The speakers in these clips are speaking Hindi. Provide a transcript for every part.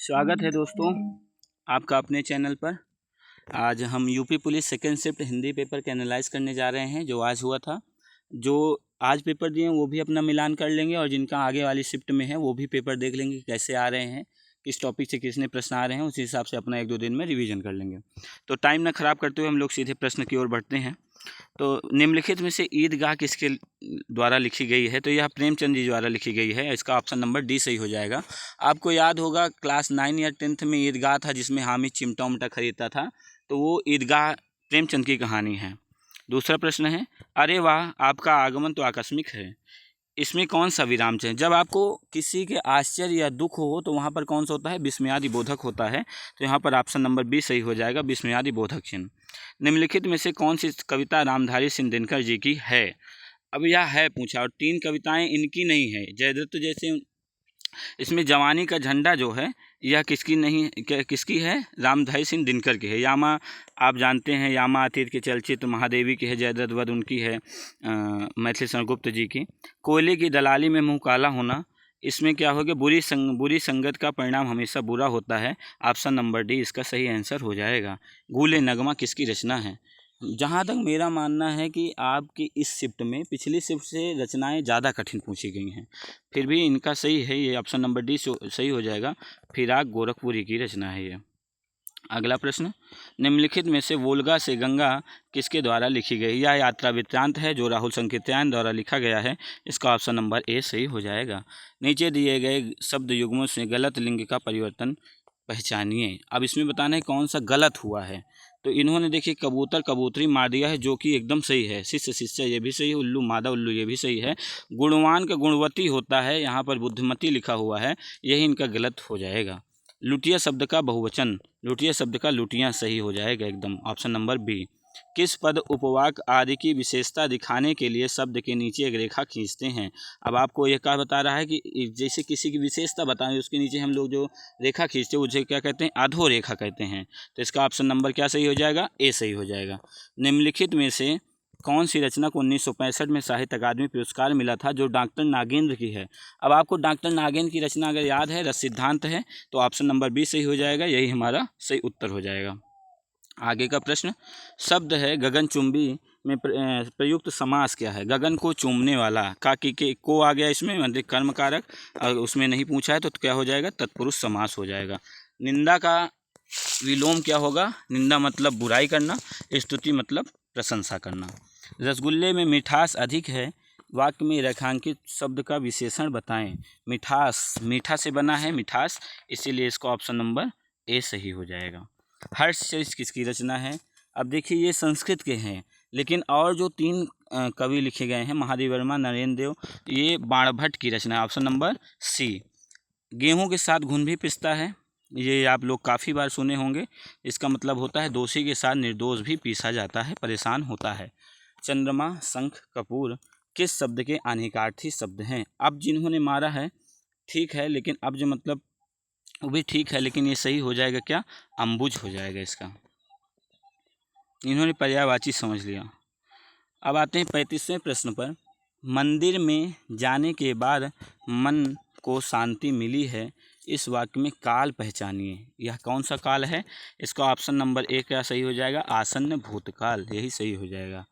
स्वागत है दोस्तों आपका अपने चैनल पर। आज हम UP police second shift Hindi paper के एनालाइज करने जा रहे हैं जो आज हुआ था। जो आज पेपर दिए वो भी अपना मिलान कर लेंगे और जिनका आगे वाली शिफ्ट में है वो भी पेपर देख लेंगे कैसे आ रहे हैं, किस टॉपिक से किसने प्रश्न आ रहे हैं, उसी हिसाब से अपना 1-2 दिन में रिवीजन कर लेंगे। तो टाइम ना ख़राब करते हुए हम लोग सीधे प्रश्न की ओर बढ़ते हैं। तो निम्नलिखित में से ईदगाह किसके द्वारा लिखी गई है? तो यह प्रेमचंद जी द्वारा लिखी गई है। इसका ऑप्शन नंबर डी सही हो जाएगा। आपको याद होगा क्लास 9 या 10th में ईदगाह था जिसमें हामिद चिमटा उमटा खरीदता था, तो वो ईदगाह प्रेमचंद की कहानी है। दूसरा प्रश्न है, अरे वाह आपका आगमन तो आकस्मिक है, इसमें कौन सा विराम चिन्ह? जब आपको किसी के आश्चर्य या दुख हो तो वहाँ पर कौन सा होता है? विस्मयादि बोधक होता है। तो यहाँ पर ऑप्शन नंबर बी सही हो जाएगा, विस्मयादि बोधक चिन्ह। निम्नलिखित में से कौन सी कविता रामधारी सिंह दिनकर जी की है? अब यह है पूछा और 3 कविताएं इनकी नहीं है। जयदत्त जैसे इसमें जवानी का झंडा जो है यह किसकी नहीं, किसकी है? रामधारी सिंह दिनकर की है। यामा आप जानते हैं, यामा अतीत के चलचित्र महादेवी की है, जयदत्त वध उनकी है, मैथिली शरण गुप्त जी की। कोयले की दलाली में मुँह काला होना, इसमें क्या होगा? बुरी संगत का परिणाम हमेशा बुरा होता है। ऑप्शन नंबर डी इसका सही आंसर हो जाएगा। गूले नगमा किसकी रचना है? जहाँ तक मेरा मानना है कि आपकी इस शिफ्ट में पिछली शिफ्ट से रचनाएं ज़्यादा कठिन पूछी गई हैं, फिर भी इनका सही है, ये ऑप्शन नंबर डी सही हो जाएगा। फिराक गोरखपुरी की रचना है ये। अगला प्रश्न, निम्नलिखित में से वोल्गा से गंगा किसके द्वारा लिखी गई? यह यात्रा वृत्तांत है जो राहुल संकीर्तन द्वारा लिखा गया है। इसका ऑप्शन नंबर ए सही हो जाएगा। नीचे दिए गए शब्द युग्मों से गलत लिंग का परिवर्तन पहचानिए। अब इसमें बताना है कौन सा गलत हुआ है। तो इन्होंने देखिए कबूतर कबूतरी मार दिया है जो कि एकदम सही है। शिष्य शिष्य ये भी सही है। उल्लू मादा उल्लू ये भी सही है। गुणवान का गुणवती होता है, यहाँ पर बुद्धिमती लिखा हुआ है, यही इनका गलत हो जाएगा। लुटिया शब्द का बहुवचन, लुटिया शब्द का लुटियाँ सही हो जाएगा एकदम, ऑप्शन नंबर बी। किस पद उपवाक आदि की विशेषता दिखाने के लिए शब्द के नीचे एक रेखा खींचते हैं? अब आपको यह क्या बता रहा है कि जैसे किसी की विशेषता बताएं उसके नीचे हम लोग जो रेखा खींचते हैं उसे क्या कहते हैं? अधो रेखा कहते हैं। तो इसका ऑप्शन नंबर क्या सही हो जाएगा? ए सही हो जाएगा। निम्नलिखित में से कौन सी रचना को 1965 में साहित्य अकादमी पुरस्कार मिला था जो डॉक्टर नागेंद्र की है? अब आपको डॉक्टर नागेंद्र की रचना अगर याद है, रस सिद्धांत है, तो ऑप्शन नंबर बी सही हो जाएगा, यही हमारा सही उत्तर हो जाएगा। आगे का प्रश्न, शब्द है गगनचुंबी में प्रयुक्त समास क्या है? गगन को चूमने वाला, का के को आ गया इसमें, मतलब कर्म कारक, उसमें नहीं पूछा है तो क्या हो जाएगा? तत्पुरुष समास हो जाएगा। निंदा का विलोम क्या होगा? निंदा मतलब बुराई करना, स्तुति मतलब प्रशंसा करना। रसगुल्ले में मिठास अधिक है, वाक्य में रेखांकित शब्द का विशेषण बताएं। मिठास, मीठा से बना है मिठास, इसीलिए इसका ऑप्शन नंबर ए सही हो जाएगा। हर्षचरित किसकी रचना है? अब देखिए ये संस्कृत के हैं, लेकिन और जो 3 कवि लिखे गए हैं, महादेव वर्मा, नरेंद्र देव, ये बाणभट्ट की रचना है, ऑप्शन नंबर सी। गेहूं के साथ घुन भी पिसता है, ये आप लोग काफ़ी बार सुने होंगे। इसका मतलब होता है दोषी के साथ निर्दोष भी पीसा जाता है, परेशान होता है। चंद्रमा, शंख, कपूर किस शब्द के अनिकार्थी शब्द हैं? अब जिन्होंने मारा है ठीक है, लेकिन अब जो मतलब वो भी ठीक है, लेकिन ये सही हो जाएगा क्या? अम्बुज हो जाएगा इसका। इन्होंने पर्यायवाची समझ लिया। अब आते हैं 35वें प्रश्न पर। मंदिर में जाने के बाद मन को शांति मिली है, इस वाक्य में काल पहचानिए। यह कौन सा काल है? इसका ऑप्शन नंबर ए क्या सही हो जाएगा? आसन्न भूतकाल, यही सही हो जाएगा।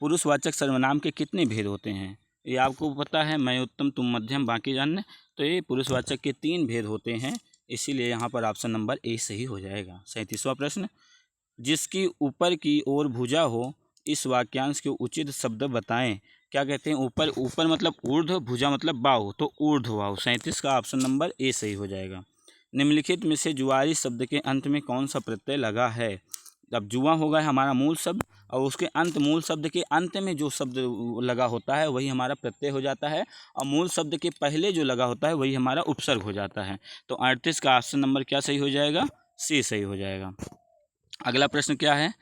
पुरुषवाचक सर्वनाम के कितने भेद होते हैं? ये आपको पता है, मैं उत्तम तुम मध्यम बाकी जानने। तो ये पुरुषवाचक के 3 भेद होते हैं, इसीलिए यहाँ पर ऑप्शन नंबर ए सही हो जाएगा। 37वां प्रश्न, जिसकी ऊपर की ओर भुजा हो, इस वाक्यांश के उचित शब्द बताएं। क्या कहते हैं? ऊपर, ऊपर मतलब ऊर्ध्व, भुजा मतलब बाहु, तो ऊर्ध्व बाहु। 37 का ऑप्शन नंबर ए सही हो जाएगा। निम्नलिखित में से जुआरी शब्द के अंत में कौन सा प्रत्यय लगा है? अब जुआ होगा हमारा मूल शब्द, और उसके अंत, मूल शब्द के अंत में जो शब्द लगा होता है वही हमारा प्रत्यय हो जाता है, और मूल शब्द के पहले जो लगा होता है वही हमारा उपसर्ग हो जाता है। तो 38 का ऑप्शन नंबर क्या सही हो जाएगा? सी सही हो जाएगा। अगला प्रश्न क्या है?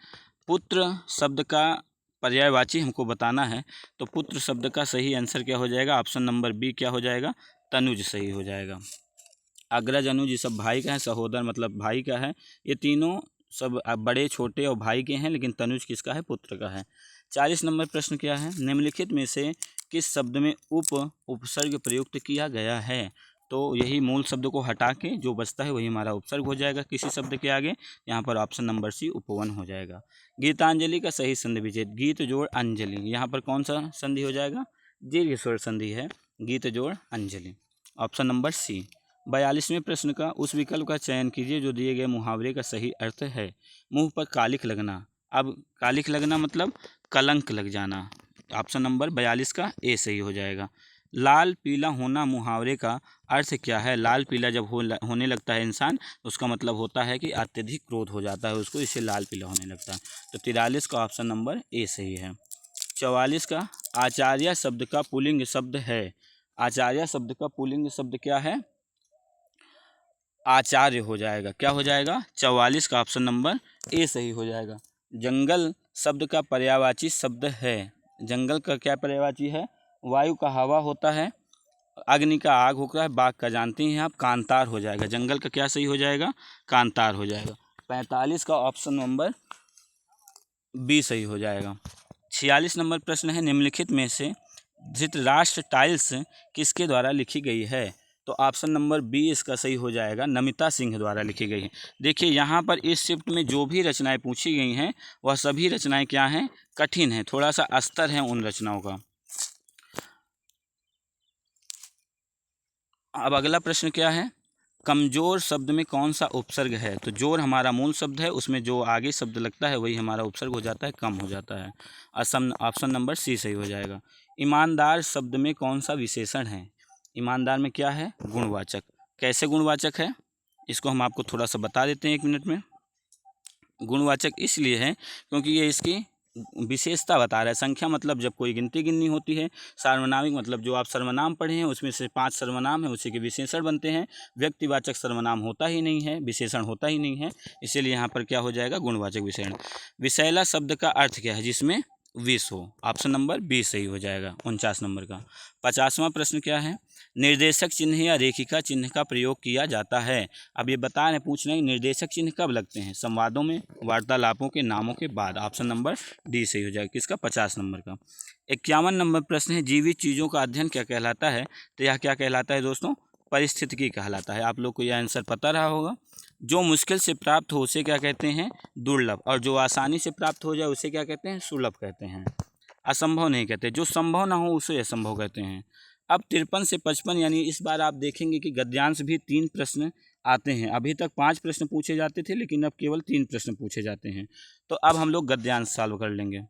पुत्र शब्द का पर्यायवाची हमको बताना है, तो पुत्र शब्द का सही आंसर क्या हो जाएगा? ऑप्शन नंबर बी क्या हो जाएगा? तनुज सही हो जाएगा। अग्रज, अनुज ये सब भाई का है, सहोदर मतलब भाई का है, ये तीनों सब बड़े छोटे और भाई के हैं, लेकिन तनुज किसका है? पुत्र का है। 40 नंबर प्रश्न क्या है? निम्नलिखित में से किस शब्द में उपसर्ग प्रयुक्त किया गया है? तो यही मूल शब्द को हटा के जो बचता है वही हमारा उपसर्ग हो जाएगा किसी शब्द के आगे। यहाँ पर ऑप्शन नंबर सी उपवन हो जाएगा। गीतांजलि का सही संधि विच्छेद, गीत जोड़ अंजलि, यहाँ पर कौन सा संधि हो जाएगा? दीर्घ स्वर संधि है, गीत जोड़ अंजलि, ऑप्शन नंबर सी। 42वें प्रश्न का उस विकल्प का चयन कीजिए जो दिए गए मुहावरे का सही अर्थ है। मुंह पर कालिख लगना, अब कालिख लगना मतलब कलंक लग जाना, ऑप्शन नंबर 42 का ए सही हो जाएगा। लाल पीला होना मुहावरे का अर्थ क्या है? लाल पीला जब होने लगता है इंसान, उसका मतलब होता है कि अत्यधिक क्रोध हो जाता है उसको, इससे लाल पीला होने लगता है। तो 43 का ऑप्शन नंबर ए सही है। 44 का आचार्य शब्द का पुल्लिंग शब्द है। आचार्य शब्द का पुल्लिंग शब्द क्या है? आचार्य हो जाएगा। क्या हो जाएगा? 44 का ऑप्शन नंबर ए सही हो जाएगा। जंगल शब्द का पर्यायवाची शब्द है। जंगल का क्या पर्यायवाची है? वायु का हवा होता है, अग्नि का आग होता है, बाघ का जानती हैं आप, कांतार हो जाएगा। जंगल का क्या सही हो जाएगा? कांतार हो जाएगा। 45 का ऑप्शन नंबर बी सही हो जाएगा। 46 नंबर प्रश्न है, निम्नलिखित में से धृतराष्ट्र टाइल्स किसके द्वारा लिखी गई है? तो ऑप्शन नंबर बी इसका सही हो जाएगा, नमिता सिंह द्वारा लिखी गई है। देखिए यहाँ पर इस शिफ्ट में जो भी रचनाएं पूछी गई हैं वह सभी रचनाएं क्या हैं? कठिन हैं, थोड़ा सा अस्तर है उन रचनाओं का। अब अगला प्रश्न क्या है? कमजोर शब्द में कौन सा उपसर्ग है? तो जोर हमारा मूल शब्द है, उसमें जो आगे शब्द लगता है वही हमारा उपसर्ग हो जाता है, कम हो जाता है। ऑप्शन नंबर सी सही हो जाएगा। ईमानदार शब्द में कौन सा विशेषण है? ईमानदार में क्या है? गुणवाचक। कैसे गुणवाचक है इसको हम आपको थोड़ा सा बता देते हैं 1 मिनट में। गुणवाचक इसलिए है क्योंकि ये इसकी विशेषता बता रहा है। संख्या मतलब जब कोई गिनती गिननी होती है। सार्वनामिक मतलब जो आप सर्वनाम पढ़े हैं उसमें से 5 सर्वनाम है, उसी के विशेषण बनते हैं। व्यक्तिवाचक सर्वनाम होता ही नहीं है, विशेषण होता ही नहीं है, इसीलिए यहाँ पर क्या हो जाएगा? गुणवाचक विशेषण। विषैला शब्द का अर्थ क्या है? जिसमें विष हो, ऑप्शन नंबर बी सही हो जाएगा 49 नंबर का। 50वां प्रश्न क्या है? निर्देशक चिन्ह या रेखिका चिन्ह का प्रयोग किया जाता है। अब ये बता रहे पूछ रहे हैं निर्देशक चिन्ह कब लगते हैं? संवादों में, वार्तालापों के नामों के बाद, ऑप्शन नंबर डी सही हो जाएगा। किसका? 50 नंबर का। 51 नंबर प्रश्न है, जीवित चीज़ों का अध्ययन क्या कहलाता है? तो यह क्या कहलाता है दोस्तों? पारिस्थितिकी कहलाता है। आप लोग को यह आंसर पता रहा होगा। जो मुश्किल से प्राप्त हो उसे क्या कहते हैं? दुर्लभ। और जो आसानी से प्राप्त हो जाए उसे क्या कहते हैं? सुलभ कहते हैं। असंभव नहीं कहते। जो संभव ना हो उसे असंभव कहते हैं। अब 53 से 55 यानी इस बार आप देखेंगे कि गद्यांश भी 3 प्रश्न आते हैं। अभी तक 5 प्रश्न पूछे जाते थे लेकिन अब केवल 3 प्रश्न पूछे जाते हैं। तो अब हम लोग गद्यांश सॉल्व कर लेंगे।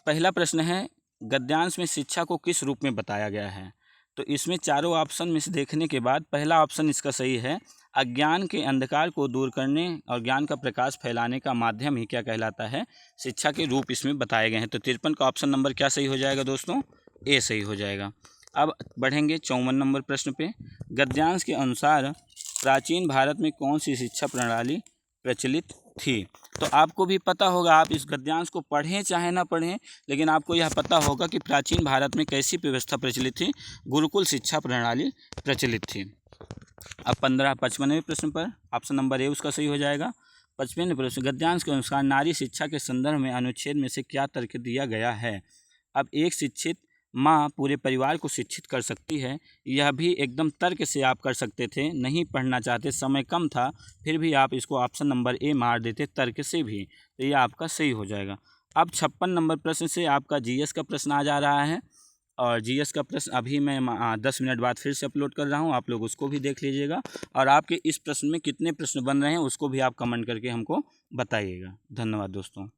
पहला प्रश्न है, गद्यांश में शिक्षा को किस रूप में बताया गया है? तो इसमें चारों ऑप्शन में से देखने के बाद पहला ऑप्शन इसका सही है। अज्ञान के अंधकार को दूर करने और ज्ञान का प्रकाश फैलाने का माध्यम ही क्या कहलाता है? शिक्षा के रूप इसमें बताए गए हैं। तो 53 का ऑप्शन नंबर क्या सही हो जाएगा दोस्तों? ए सही हो जाएगा। अब बढ़ेंगे 54 नंबर प्रश्न पे। गद्यांश के अनुसार प्राचीन भारत में कौन सी शिक्षा प्रणाली प्रचलित थी? तो आपको भी पता होगा, आप इस गद्यांश को पढ़ें चाहे ना पढ़ें, लेकिन आपको यह पता होगा कि प्राचीन भारत में कैसी व्यवस्था प्रचलित थी? गुरुकुल शिक्षा प्रणाली प्रचलित थी। अब 55वें प्रश्न पर ऑप्शन नंबर ए उसका सही हो जाएगा। 55वें प्रश्न, गद्यांश के अनुसार नारी शिक्षा के संदर्भ में अनुच्छेद में से क्या तर्क दिया गया है? अब एक शिक्षित माँ पूरे परिवार को शिक्षित कर सकती है, यह भी एकदम तर्क से आप कर सकते थे। नहीं पढ़ना चाहते, समय कम था, फिर भी आप इसको ऑप्शन नंबर ए मार देते तर्क से भी, तो यह आपका सही हो जाएगा। अब 56 नंबर प्रश्न से आपका जीएस का प्रश्न आ जा रहा है, और जीएस का प्रश्न अभी मैं 10 मिनट बाद फिर से अपलोड कर रहा हूँ, आप लोग उसको भी देख लीजिएगा। और आपके इस प्रश्न में कितने प्रश्न बन रहे हैं उसको भी आप कमेंट करके हमको बताइएगा। धन्यवाद दोस्तों।